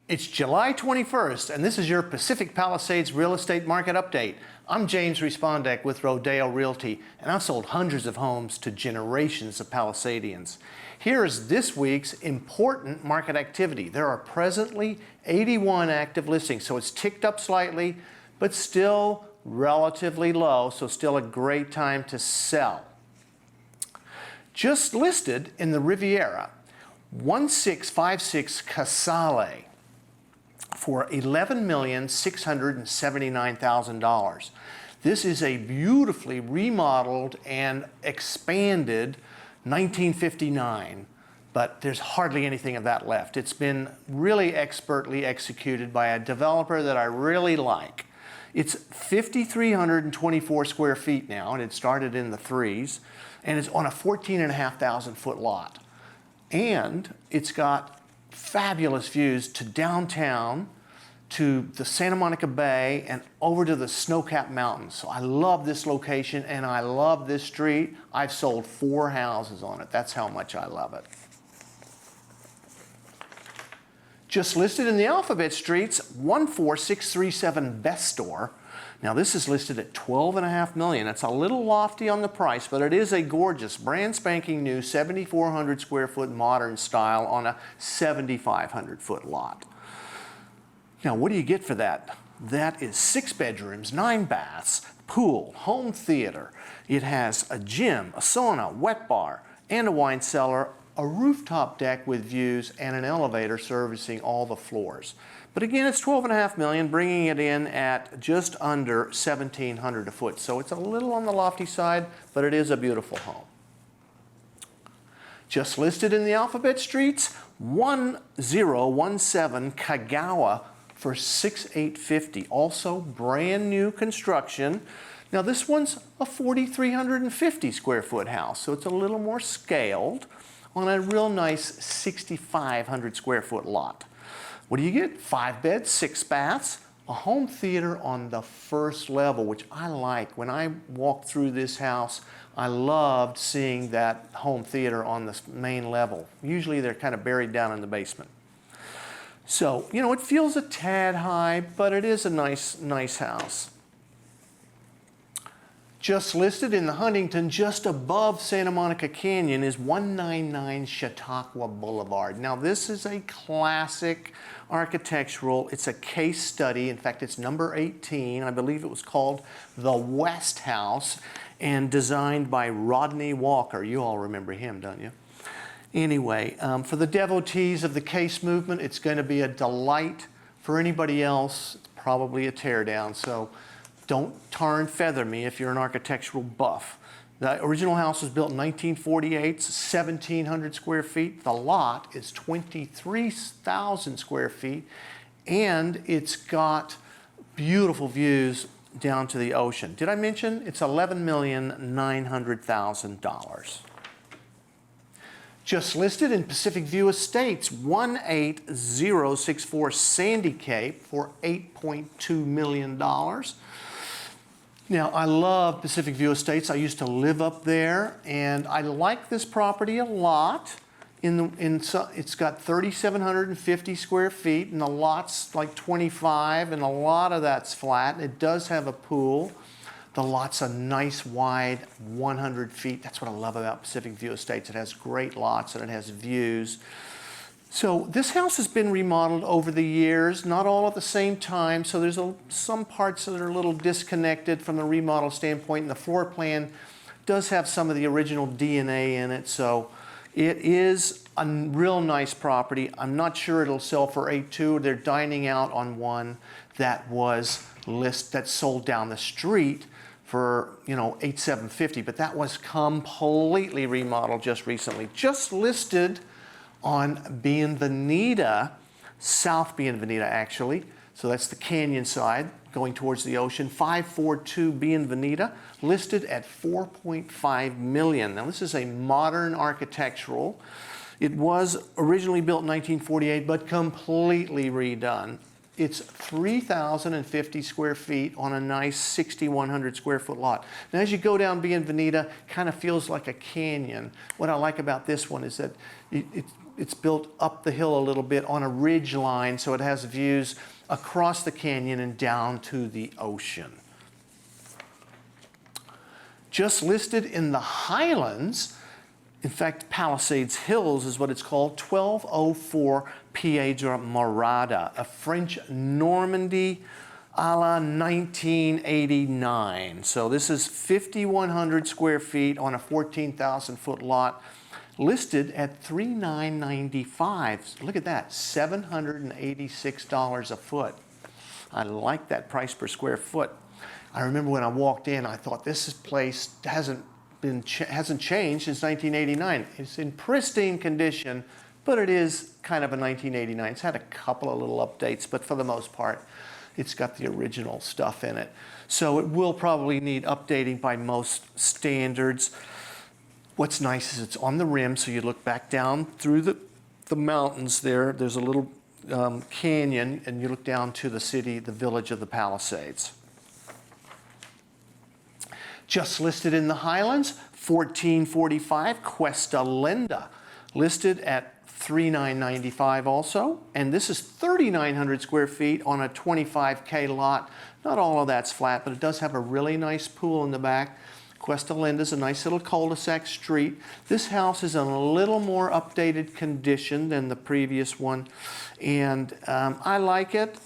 It's July 21st, and this is your Pacific Palisades real estate market update. I'm James Respondek with Rodeo Realty, and I've sold hundreds of homes to generations of Palisadians. Here is this week's important market activity. There are presently 81 active listings, so it's ticked up slightly, but still relatively low, so still a great time to sell. Just listed in the Riviera, 1656 Casale, for $11,679,000. This is a beautifully remodeled and expanded 1959, but there's hardly anything of that left. It's been really expertly executed by a developer that I really like. It's 5,324 square feet now, and it started in the threes, and it's on a 14,500 foot lot. And it's got fabulous views to downtown, to the Santa Monica Bay, and over to the snow-capped mountains. So I love this location and I love this street. I've sold 4 houses on it. That's how much I love it. Just listed in the Alphabet Streets, 14637 Best Store. Now this is listed at $12.5 million. It's a little lofty on the price, but it is a gorgeous, brand spanking new 7,400 square foot modern style on a 7,500 foot lot. Now what do you get for that? That is 6 bedrooms, 9 baths, pool, home theater. It has a gym, a sauna, wet bar, and a wine cellar, a rooftop deck with views, and an elevator servicing all the floors. But again, it's $12.5 million, bringing it in at just under $1,700 a foot. So it's a little on the lofty side, but it is a beautiful home. Just listed in the Alphabet Streets, 1017 Kagawa for $6,850. Also brand new construction. Now this one's a 4,350 square foot house, so it's a little more scaled on a real nice 6,500 square foot lot. What do you get? 5 beds, 6 baths, a home theater on the first level, which I like. When I walked through this house, I loved seeing that home theater on the main level. Usually they're kind of buried down in the basement. So, you know, it feels a tad high, but it is a nice house. Just listed in the Huntington, just above Santa Monica Canyon, is 199 Chautauqua Boulevard. Now this is a classic architectural, it's a case study. In fact, it's number 18. I believe it was called the West House and designed by Rodney Walker. You all remember him, don't you? Anyway, for the devotees of the case movement, it's going to be a delight. For anybody else, it's probably a teardown. So don't tar and feather me if you're an architectural buff. The original house was built in 1948, 1,700 square feet. The lot is 23,000 square feet, and it's got beautiful views down to the ocean. Did I mention it's $11,900,000? Just listed in Pacific View Estates, 18064 Sandy Cape for $8.2 million. Now, I love Pacific View Estates. I used to live up there, and I like this property a lot. It's got 3,750 square feet, and the lot's like 25, and a lot of that's flat. It does have a pool. The lot's a nice wide 100 feet. That's what I love about Pacific View Estates. It has great lots and it has views. So this house has been remodeled over the years, not all at the same time. So there's some parts that are a little disconnected from the remodel standpoint, and the floor plan does have some of the original DNA in it. So it is a real nice property. I'm not sure it'll sell for $8.2. They're dining out on one that was that sold down the street for, you know, $8,750, but that was completely remodeled just recently. Just listed on Bienvenida, South Bienvenida actually. So that's the canyon side going towards the ocean. 542 Bienvenida, listed at $4.5 million. Now this is a modern architectural. It was originally built in 1948, but completely redone. It's 3,050 square feet on a nice 6,100 square foot lot. Now as you go down Bienvenida, kind of feels like a canyon. What I like about this one is that it's built up the hill a little bit on a ridge line, so it has views across the canyon and down to the ocean. Just listed in the Highlands, in fact, Palisades Hills is what it's called, 1204 Piedra Morada, a French Normandy a la 1989. So this is 5,100 square feet on a 14,000 foot lot, listed at $3,995. Look at that, $786 a foot. I like that price per square foot. I remember when I walked in, I thought this place hasn't changed since 1989. It's in pristine condition, but it is kind of a 1989. It's had a couple of little updates, but for the most part, it's got the original stuff in it. So it will probably need updating by most standards. What's nice is it's on the rim, so you look back down through the mountains there. There's a little canyon, and you look down to the city, the village of the Palisades. Just listed in the Highlands, 1445 Cuesta Linda, listed at $3,995 also. And this is 3,900 square feet on a 25K lot. Not all of that's flat, but it does have a really nice pool in the back. Cuesta Linda is a nice little cul-de-sac street. This house is in a little more updated condition than the previous one, and I like it.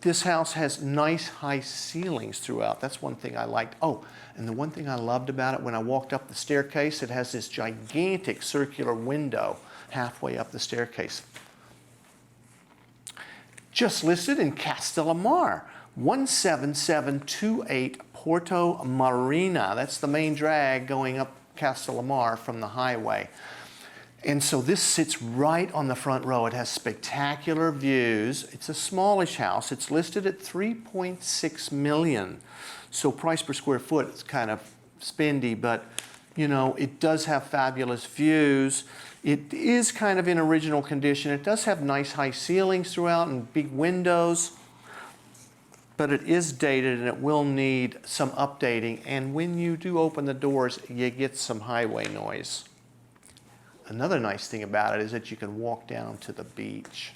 This house has nice high ceilings throughout. That's one thing I liked. Oh, and the one thing I loved about it, when I walked up the staircase, it has this gigantic circular window halfway up the staircase. Just listed in Castellamar, 17728 Porto Marina. That's the main drag going up Castellamar from the highway. And so this sits right on the front row. It has spectacular views. It's a smallish house. It's listed at $3.6 million. So price per square foot is kind of spendy, but you know, it does have fabulous views. It is kind of in original condition. It does have nice high ceilings throughout and big windows, but it is dated and it will need some updating. And when you do open the doors, you get some highway noise. Another nice thing about it is that you can walk down to the beach.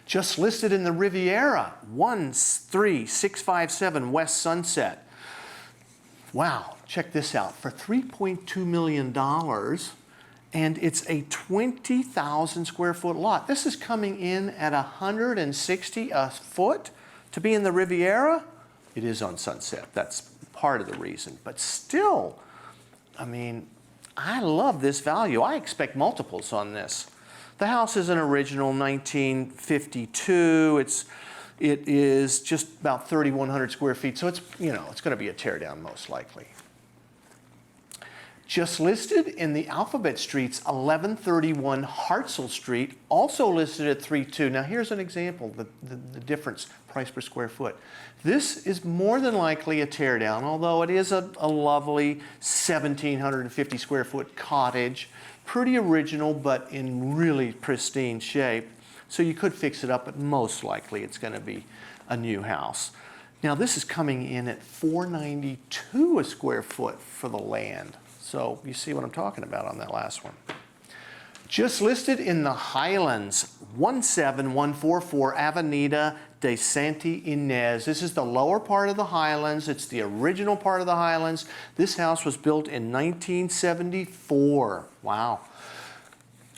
Just listed in the Riviera, 13657 West Sunset. Wow, check this out. For $3.2 million, and it's a 20,000 square foot lot. This is coming in at $160 a foot to be in the Riviera. It is on Sunset. That's part of the reason. But still, I mean, I love this value. I expect multiples on this. The house is an original 1952. It is just about 3,100 square feet, so it's, you know, it's going to be a tear down most likely. Just listed in the Alphabet Streets, 1131 Hartzell Street, also listed at $3.2. Now here's an example, the difference, price per square foot. This is more than likely a tear down, although it is a lovely 1,750 square foot cottage. Pretty original, but in really pristine shape. So you could fix it up, but most likely it's going to be a new house. Now this is coming in at $492 a square foot for the land. So you see what I'm talking about on that last one. Just listed in the Highlands, 17144 Avenida de Santa Inés. This is the lower part of the Highlands. It's the original part of the Highlands. This house was built in 1974. Wow.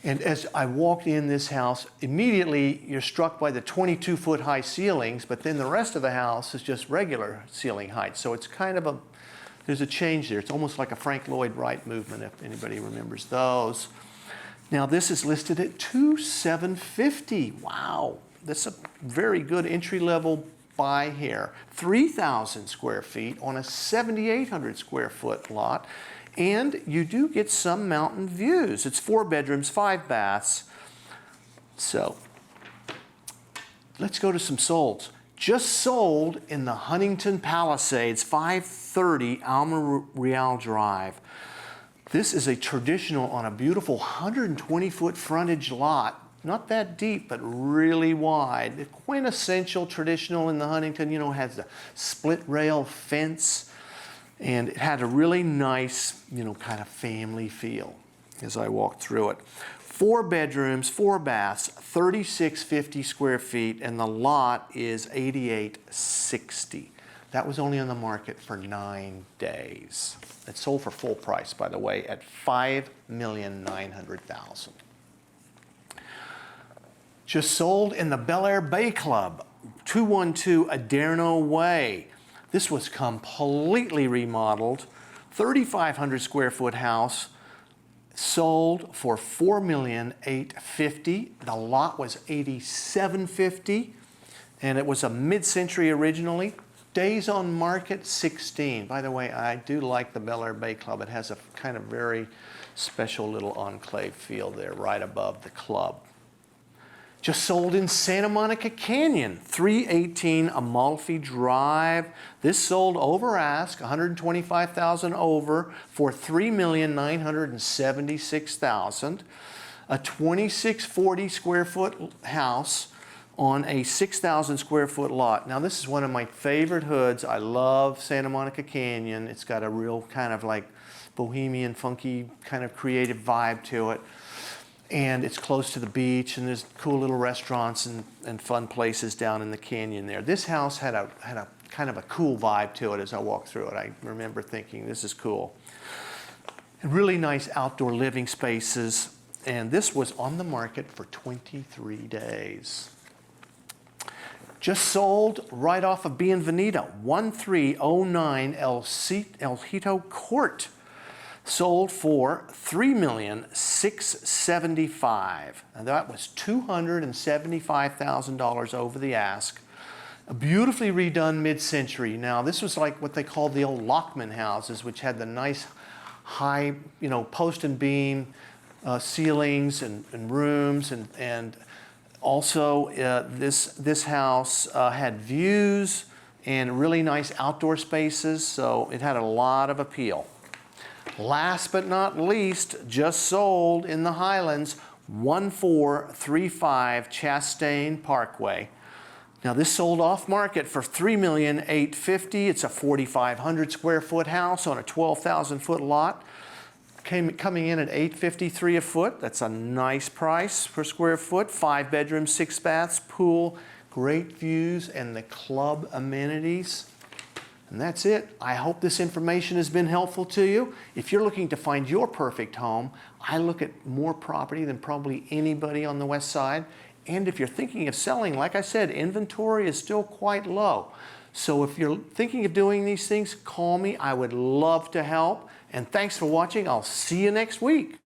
And as I walked in this house, immediately you're struck by the 22-foot high ceilings, but then the rest of the house is just regular ceiling height. So it's kind of there's a change there. It's almost like a Frank Lloyd Wright movement, if anybody remembers those. Now this is listed at $2,750. Wow, that's a very good entry-level buy here. 3,000 square feet on a 7,800 square foot lot. And you do get some mountain views. It's 4 bedrooms, 5 baths. So let's go to some solds. Just sold in the Huntington Palisades, 530 Alma Real Drive. This is a traditional on a beautiful 120-foot frontage lot. Not that deep, but really wide. The quintessential traditional in the Huntington, you know, has the split rail fence. And it had a really nice, you know, kind of family feel. as I walk through it. 4 bedrooms, 4 baths, 3650 square feet, and the lot is 8860. That was only on the market for 9 days. It sold for full price, by the way, at $5,900,000. Just sold in the Bel Air Bay Club, 212 Aderno Way. This was completely remodeled, 3,500 square foot house, sold for $4,850,000. The lot was $8,750, and it was a mid-century originally. Days on market, 16. By the way, I do like the Bel Air Bay Club. It has a kind of very special little enclave feel there right above the club. Just sold in Santa Monica Canyon, 318 Amalfi Drive. This sold over ask, $125,000 over for $3,976,000. A 2640 square foot house on a 6,000 square foot lot. Now this is one of my favorite hoods. I love Santa Monica Canyon. It's got a real kind of like bohemian, funky, kind of creative vibe to it. And it's close to the beach, and there's cool little restaurants and fun places down in the canyon there. This house had a kind of a cool vibe to it as I walked through it. I remember thinking, this is cool. And really nice outdoor living spaces. And this was on the market for 23 days. Just sold right off of Bienvenida, 1309 El Hito Court. Sold for $3,675,000. And that was $275,000 over the ask. A beautifully redone mid-century. Now this was like what they called the old Lockman houses, which had the nice high, post and beam ceilings and rooms, and also this house had views and really nice outdoor spaces, so it had a lot of appeal. Last but not least, just sold in the Highlands, 1435 Chastain Parkway. Now this sold off market for $3,850,000. It's a 4,500 square foot house on a 12,000 foot lot. Coming in at $853 a foot. That's a nice price per square foot. 5 bedrooms, 6 baths, pool, great views, and the club amenities. And that's it. I hope this information has been helpful to you. If you're looking to find your perfect home, I look at more property than probably anybody on the West Side. And if you're thinking of selling, like I said, inventory is still quite low. So if you're thinking of doing these things, call me. I would love to help. And thanks for watching. I'll see you next week.